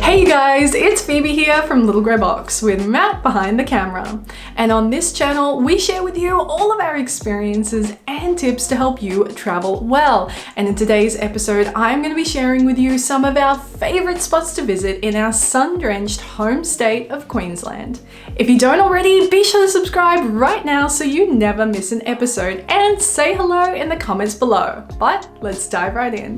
Hey guys, it's Phoebe here from Little Grey Box with Matt behind the camera. And on this channel, we share with you all of our experiences and tips to help you travel well. And in today's episode, I'm going to be sharing with you some of our favorite spots to visit in our sun-drenched home state of Queensland. If you don't already, be sure to subscribe right now so you never miss an episode, and say hello in the comments below. But let's dive right in.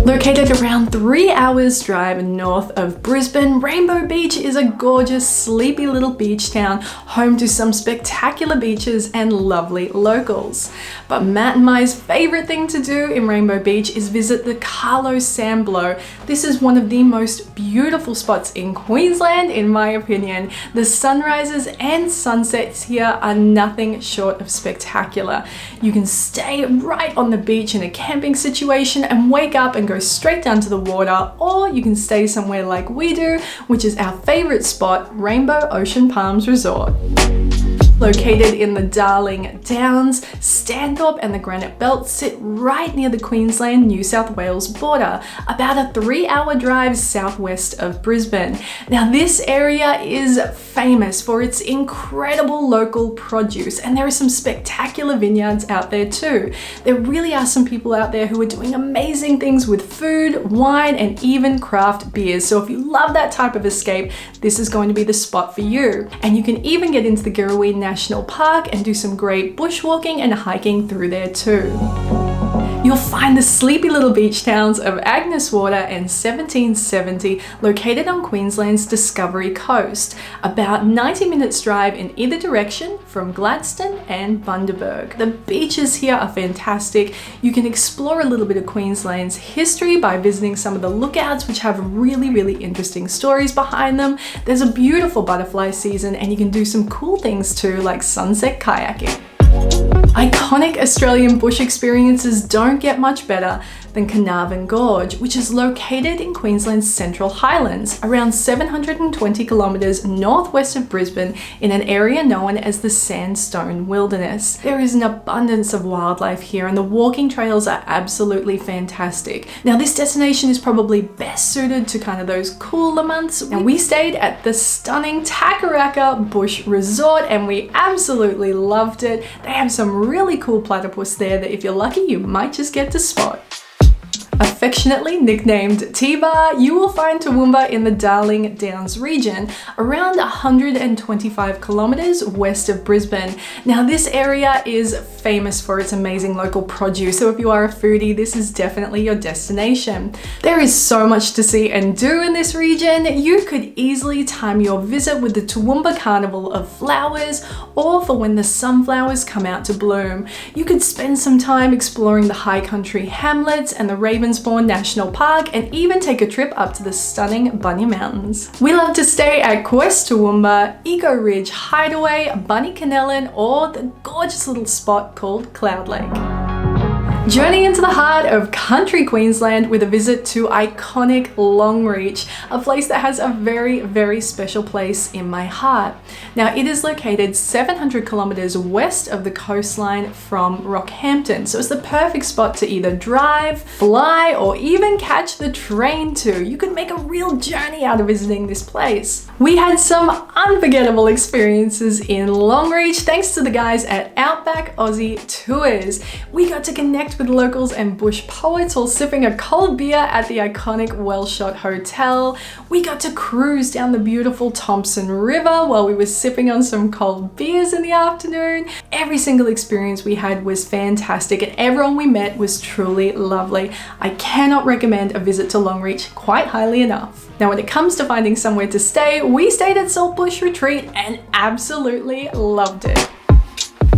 Located around 3 hours drive north of Brisbane, Rainbow Beach is a gorgeous, sleepy little beach town, home to some spectacular beaches and lovely locals. But Matt and my favorite thing to do in Rainbow Beach is visit the Carlo Sandblow. This is one of the most beautiful spots in Queensland, in my opinion. The sunrises and sunsets here are nothing short of spectacular. You can stay right on the beach in a camping situation and wake up and go straight down to the water, or you can stay somewhere like we do, which is our favorite spot, Rainbow Ocean Palms Resort. Located in the Darling Downs, Stanthorpe and the Granite Belt sit right near the Queensland-New South Wales border, about a 3-hour drive southwest of Brisbane. Now this area is famous for its incredible local produce, and there are some spectacular vineyards out there too. There really are some people out there who are doing amazing things with food, wine, and even craft beers. So if you love that type of escape, this is going to be the spot for you. And you can even get into the Granite National Park and do some great bushwalking and hiking through there too. You'll find the sleepy little beach towns of Agnes Water and 1770 located on Queensland's Discovery Coast, about 90 minutes drive in either direction from Gladstone and Bundaberg. The beaches here are fantastic. You can explore a little bit of Queensland's history by visiting some of the lookouts, which have really interesting stories behind them. There's a beautiful butterfly season, and you can do some cool things too, like sunset kayaking. Iconic Australian bush experiences don't get much better than Carnarvon Gorge, which is located in Queensland's Central Highlands, around 720 kilometres northwest of Brisbane, in an area known as the Sandstone Wilderness. There is an abundance of wildlife here, and the walking trails are absolutely fantastic. Now this destination is probably best suited to kind of those cooler months. Now we stayed at the stunning Takaraka Bush Resort, and we absolutely loved it. They have some really cool platypus there that if you're lucky, you might just get to spot. Affectionately nicknamed T-Bar, you will find Toowoomba in the Darling Downs region, around 125 kilometres west of Brisbane. Now this area is famous for its amazing local produce, so if you are a foodie, this is definitely your destination. There is so much to see and do in this region. You could easily time your visit with the Toowoomba Carnival of Flowers, or for when the sunflowers come out to bloom. You could spend some time exploring the high country hamlets and the Ravensbourne National Park, and even take a trip up to the stunning Bunya Mountains. We love to stay at Quest Toowoomba, Eco Ridge Hideaway, Bunny Canellan, or the gorgeous little spot called Cloud Lake. Journey into the heart of country Queensland with a visit to iconic Longreach, a place that has a very special place in my heart. Now it is located 700 kilometres west of the coastline from Rockhampton, so it's the perfect spot to either drive, fly, or even catch the train to. You could make a real journey out of visiting this place. We had some unforgettable experiences in Longreach thanks to the guys at Outback Aussie Tours. We got to connect with locals and bush poets while sipping a cold beer at the iconic Wellshot Hotel. We got to cruise down the beautiful Thompson River while we were sipping on some cold beers in the afternoon. Every single experience we had was fantastic, and everyone we met was truly lovely. I cannot recommend a visit to Longreach quite highly enough. Now when it comes to finding somewhere to stay, we stayed at Saltbush Retreat and absolutely loved it.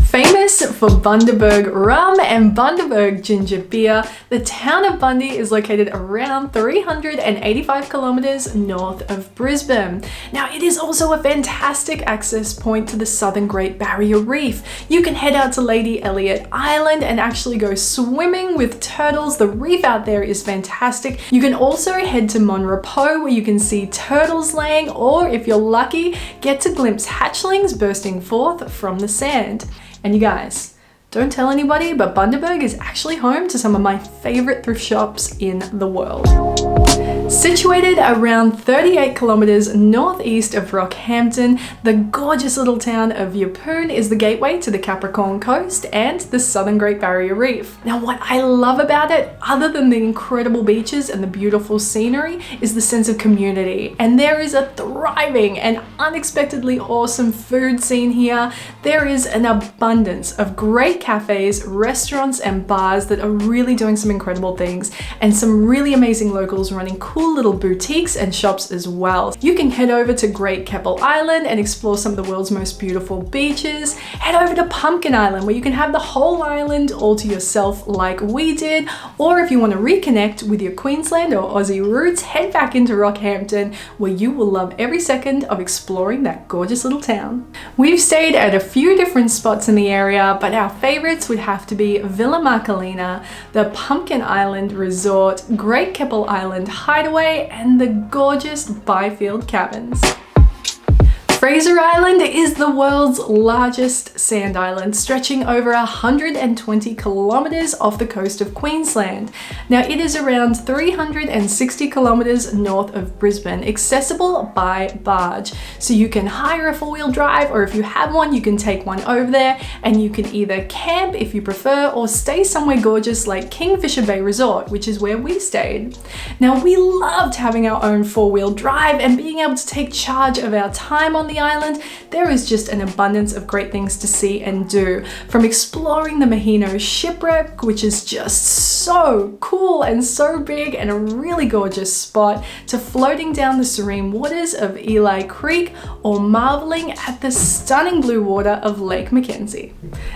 Famous for Bundaberg rum and Bundaberg ginger beer, the town of Bundy is located around 385 kilometres north of Brisbane. Now it is also a fantastic access point to the southern Great Barrier Reef. You can head out to Lady Elliot Island and actually go swimming with turtles. The reef out there is fantastic. You can also head to Monrepo where you can see turtles laying, or if you're lucky, get to glimpse hatchlings bursting forth from the sand. And you guys, Don't tell anybody, but Bundaberg is actually home to some of my favorite thrift shops in the world. Situated around 38 kilometers northeast of Rockhampton, the gorgeous little town of Yeppoon is the gateway to the Capricorn Coast and the Southern Great Barrier Reef. Now, what I love about it, other than the incredible beaches and the beautiful scenery, is the sense of community. And there is a thriving and unexpectedly awesome food scene here. There is an abundance of great cafes, restaurants, and bars that are really doing some incredible things, and some really amazing locals running cool little boutiques and shops as well. You can head over to Great Keppel Island and explore some of the world's most beautiful beaches. Head over to Pumpkin Island, where you can have the whole island all to yourself like we did. Or if you want to reconnect with your Queensland or Aussie roots, head back into Rockhampton, where you will love every second of exploring that gorgeous little town. We've stayed at a few different spots in the area, but our favorites would have to be Villa Marcolina, the Pumpkin Island Resort, Great Keppel Island Hideaway, and the gorgeous Byfield Cabins. Fraser Island is the world's largest sand island, stretching over 120 kilometers off the coast of Queensland. Now, it is around 360 kilometers north of Brisbane, accessible by barge. So you can hire a four-wheel drive, or if you have one, you can take one over there, and you can either camp if you prefer, or stay somewhere gorgeous like Kingfisher Bay Resort, which is where we stayed. Now, we loved having our own four-wheel drive and being able to take charge of our time on the island. There is just an abundance of great things to see and do, from exploring the Mahino shipwreck, which is just so cool and so big and a really gorgeous spot, to floating down the serene waters of Eli Creek, or marveling at the stunning blue water of Lake Mackenzie.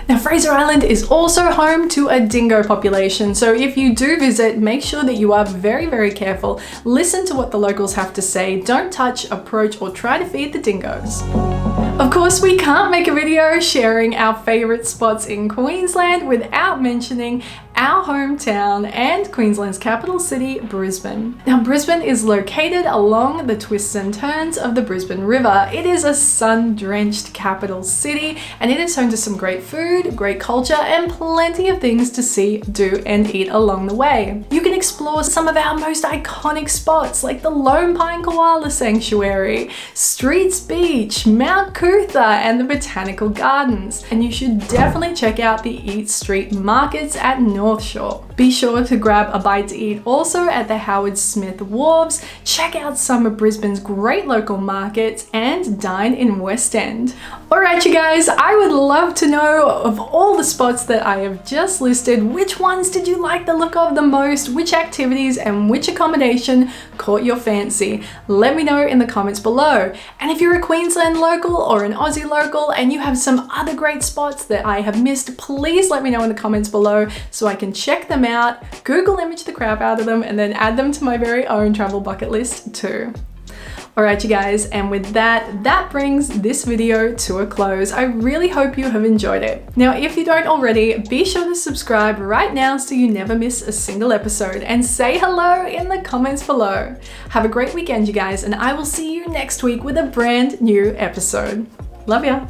Now, Fraser Island is also home to a dingo population, so if you do visit, make sure that you are very, very careful. Listen to what the locals have to say. Don't touch, approach, or try to feed the dingoes. Of course, we can't make a video sharing our favorite spots in Queensland without mentioning our hometown and Queensland's capital city, Brisbane. Now, Brisbane is located along the twists and turns of the Brisbane River. It is a sun-drenched capital city, and it is home to some great food, great culture, and plenty of things to see, do, and eat along the way. You can explore some of our most iconic spots like the Lone Pine Koala Sanctuary, Streets Beach, Mount Cootha, and the Botanical Gardens. And you should definitely check out the Eat Street markets at North Shore. Be sure to grab a bite to eat also at the Howard Smith Wharves, check out some of Brisbane's great local markets, and dine in West End. Alright you guys, I would love to know, of all the spots that I have just listed, which ones did you like the look of the most? Which activities and which accommodation caught your fancy? Let me know in the comments below. And if you're a Queensland local or an Aussie local and you have some other great spots that I have missed, please let me know in the comments below so I can check them out, Google image the crap out of them, and then add them to my very own travel bucket list too. Alright you guys, and with that brings this video to a close. I really hope you have enjoyed it. Now, if you don't already, be sure to subscribe right now so you never miss a single episode, and say hello in the comments below. Have a great weekend you guys, and I will see you next week with a brand new episode. Love ya!